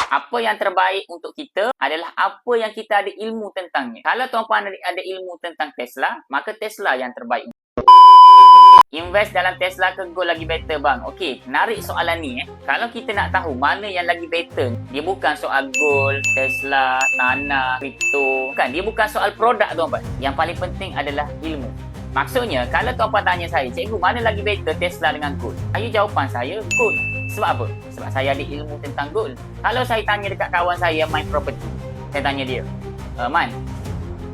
Apa yang terbaik untuk kita adalah apa yang kita ada ilmu tentangnya. Kalau tuan-puan ada ilmu tentang Tesla, maka Tesla yang terbaik. Invest dalam Tesla ke Gold lagi better bang? Okey, menarik soalan ni. Kalau kita nak tahu mana yang lagi better, dia bukan soal Gold, Tesla, tanah, kripto. Bukan, dia bukan soal produk tuan-puan. Yang paling penting adalah ilmu. Maksudnya, kalau tuan-puan tanya saya, cikgu mana lagi better Tesla dengan Gold? Jawapan saya, Gold. Sebab apa? Sebab saya ada ilmu tentang Gold. Kalau saya tanya dekat kawan saya main property, saya tanya dia, Man,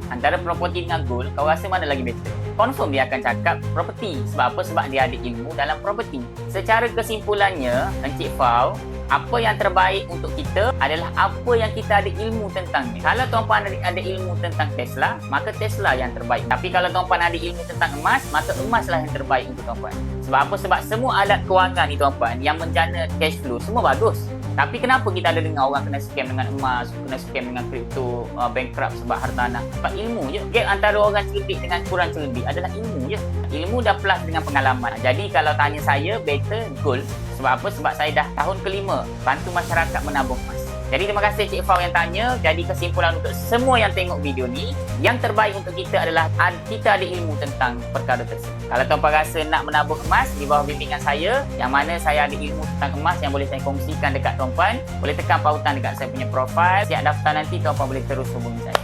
antara property dengan Gold, kau rasa mana lagi better? Confirm dia akan cakap property. Sebab apa? Sebab dia ada ilmu dalam property. Secara kesimpulannya, Encik Fau, apa yang terbaik untuk kita adalah apa yang kita ada ilmu tentangnya. Kalau tuan-puan ada ilmu tentang Tesla, maka Tesla yang terbaik. Tapi kalau tuan-puan ada ilmu tentang emas, maka emaslah yang terbaik untuk tuan-puan. Sebab apa? Sebab semua alat kewangan ni tuan-puan yang menjana cash flow semua bagus. Tapi kenapa kita ada dengar orang kena scam dengan emas, kena scam dengan kripto, bankrupt sebab hartanah? Sebab ilmu je. Gap antara orang cerdik dengan kurang cerdik adalah ilmu je. Ilmu dah plus dengan pengalaman. Jadi kalau tanya saya, better Gold. Sebab apa? Sebab saya dah tahun kelima bantu masyarakat menabung emas. Jadi terima kasih Cik Fau yang tanya. Jadi kesimpulan untuk semua yang tengok video ni, yang terbaik untuk kita adalah kita ada ilmu tentang perkara tersebut. Kalau tuan-puan rasa nak menabung emas di bawah bimbingan saya, yang mana saya ada ilmu tentang emas yang boleh saya kongsikan dekat tuan-puan, boleh tekan pautan dekat saya punya profil. Siap daftar nanti, tuan-puan boleh terus hubungi saya.